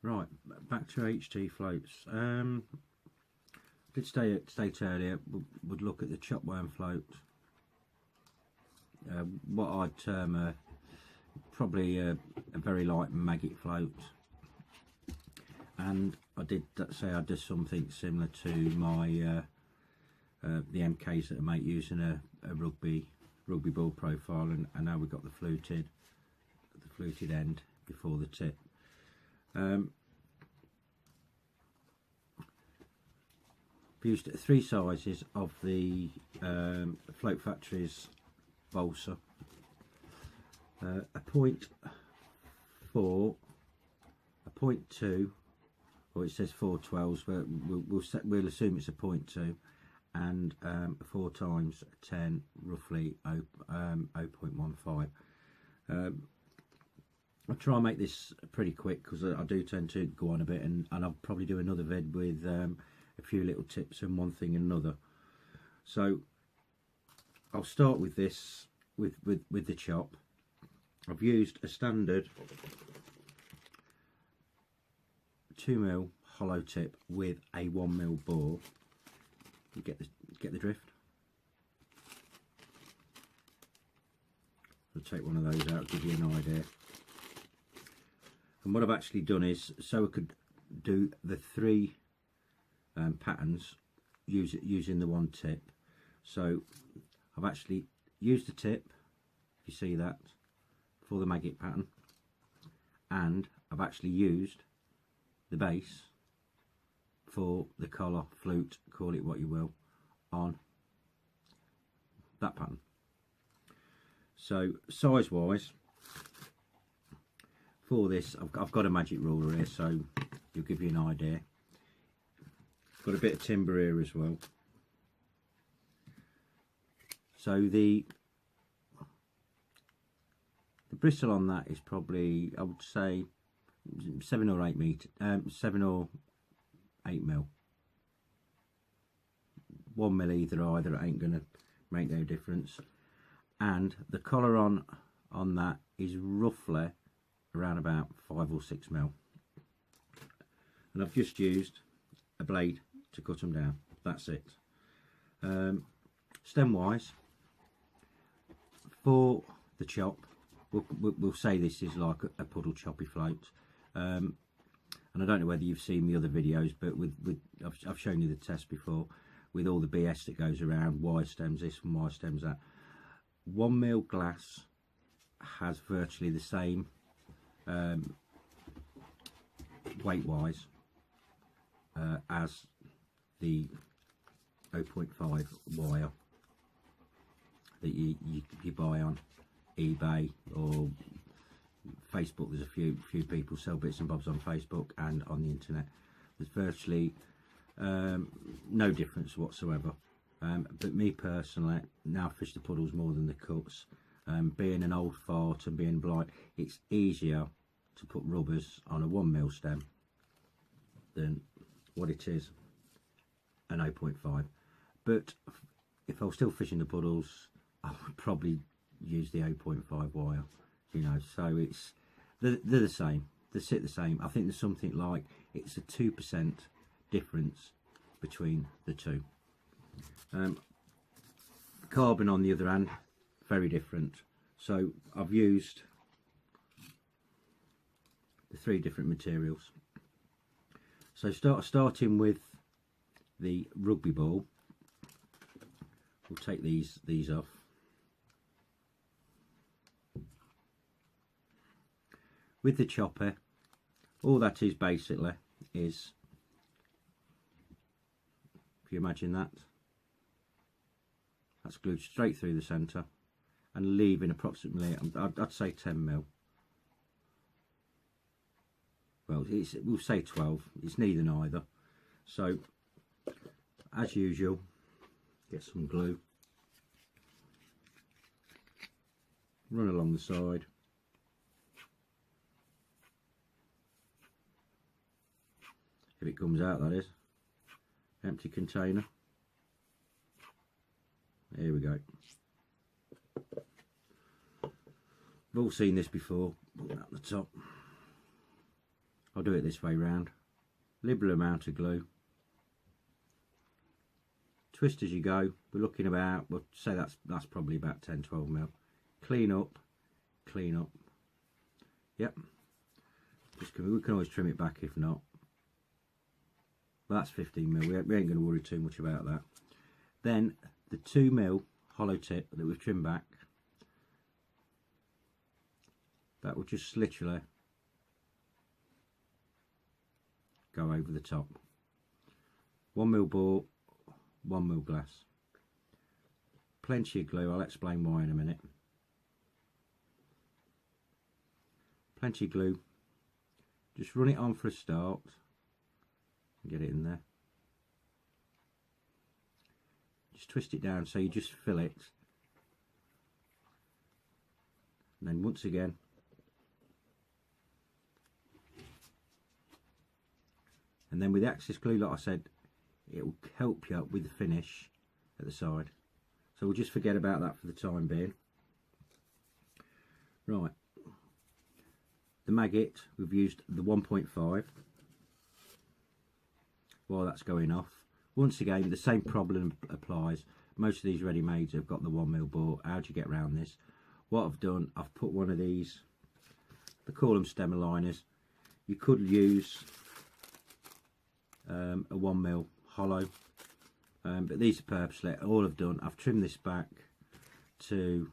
Right, back to HT floats. Did state earlier, would look at the chop worm float. What I'd term probably a very light maggot float. And I did say I did something similar to my the MKs that I make using a rugby ball profile, and now we've got the fluted end before the tip. I've used 3 sizes of the Float Factory's balsa, a 0.4, a 0.2, or it says 412s, but we'll assume it's a 0.2, and 4 times 10, roughly 0.15. I'll try and make this pretty quick because I do tend to go on a bit, and I'll probably do another vid with a few little tips and one thing and another. So I'll start with this with the chop. I've used a standard 2mm hollow tip with a 1mm bore. You get the drift. I'll take one of those out, give you an idea. And what I've actually done is, so I could do the 3 patterns using the 1 tip. So I've actually used the tip, if you see that, for the maggot pattern, and I've actually used the base for the collar, flute, call it what you will, on that pattern. So size wise, for this I've got a magic ruler here, so it'll give you an idea. Got a bit of timber here as well. So the bristle on that is probably, I would say, 7 or 8 mil. 1 mil either it ain't gonna make no difference. And the collar on that is roughly around about 5 or 6 mil. And I've just used a blade to cut them down. That's it. Stem wise, for the chop, we'll say this is like a puddle choppy float. And I don't know whether you've seen the other videos, but I've shown you the test before with all the BS that goes around, wire stems this and wire stems that. 1mm glass has virtually the same weight wise as the 0.5 wire that you buy on eBay or Facebook. There's a few people sell bits and bobs on Facebook and on the internet. There's virtually no difference whatsoever. But me personally, now I fish the puddles more than the cuts. Being an old fart and being blind, it's easier to put rubbers on a 1mm stem than what it is an 0.5. But if I was still fishing the puddles, I would probably use the 0.5 wire, you know. So they're the same, they sit the same. I think there's something like, it's a 2% difference between the two. Carbon on the other hand, very different. So I've used the 3 different materials. So starting with the rugby ball, we'll take these off. With the chopper, all that is basically is, if you imagine that's glued straight through the centre and leaving approximately, I'd say 10 mil. Well, we'll say 12, it's neither neither. So as usual, get some glue, run along the side, if it comes out, that is, empty container. Here we go. We've all seen this before. Put that at the top. I'll do it this way round. Liberal amount of glue. Twist as you go. We're looking about, we'll say that's probably about 10-12 mil. Clean up, clean up. Yep. We can always trim it back if not. But that's 15 mil. We ain't going to worry too much about that. Then the 2 mil hollow tip that we've trimmed back, that will just literally go over the top. 1 mil bore, 1 mil glass. Plenty of glue. I'll explain why in a minute. Plenty of glue. Just run it on for a start. Get it in there. Just twist it down so you just fill it. And then once again, and then with the access glue, like I said, it will help you with the finish at the side. So we'll just forget about that for the time being. Right. The maggot, we've used the 1.5 while that's going off. Once again, the same problem applies. Most of these ready-mades have got the 1 mil bore. How do you get around this? What I've done, I've put one of these, they call them stem aligners. You could use a 1 mil hollow, but these are purposely. All I've done, I've trimmed this back to,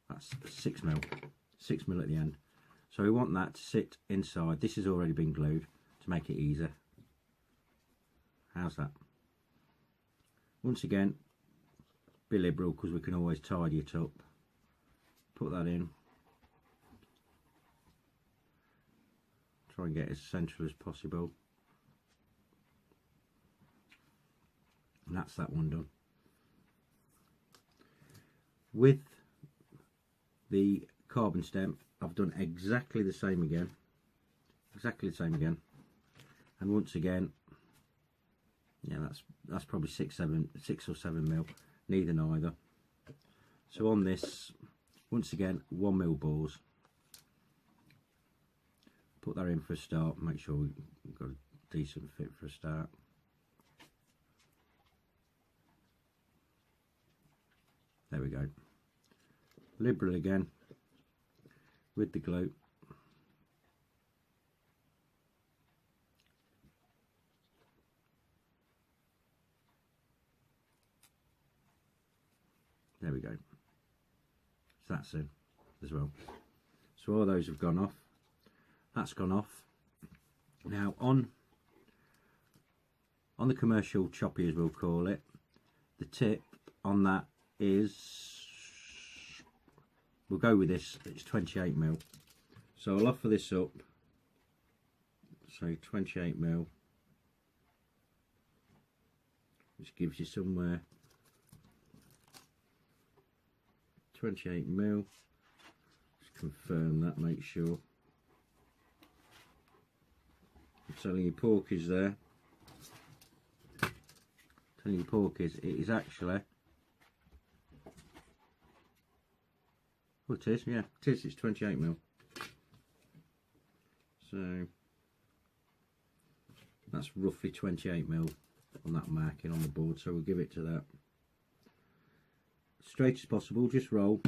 that's 6 mil. 6 mil at the end. So we want that to sit inside. This has already been glued to make it easier. How's that? Once again, be liberal because we can always tidy it up. Put that in. Try and get as central as possible. And that's that one done. With the carbon stem, I've done exactly the same again. Exactly the same again. And once again, yeah, that's probably 6 or 7 mil, neither. So on this, once again, 1 mil bores. Put that in for a start. Make sure we've got a decent fit for a start. There we go. Liberal again with the glue. There we go. So that's in as well. So all those have gone off. That's gone off. Now on the commercial choppy, as we'll call it, the tip on that is, we'll go with this, it's 28 mil. So I'll offer this up. So 28 mil, which gives you somewhere 28 mil. Just confirm that, make sure. I'm telling you, pork is there. Telling you, pork is, it is actually, oh, it is, yeah, it is, it's 28 mil. So that's roughly 28 mil on that marking on the board, so we'll give it to that. Straight as possible, just roll.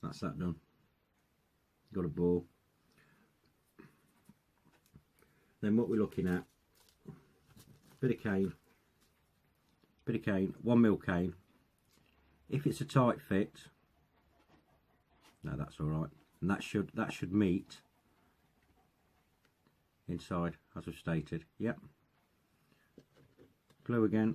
That's that done. Got a bore. Then what we're looking at, bit of cane, 1 mil cane. If it's a tight fit, no, that's all right, and that should meet inside as I've stated. Yep. Glue again.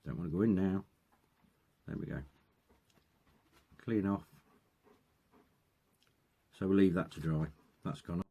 Don't want to go in now. There we go. Clean off. So we'll leave that to dry. That's gone off.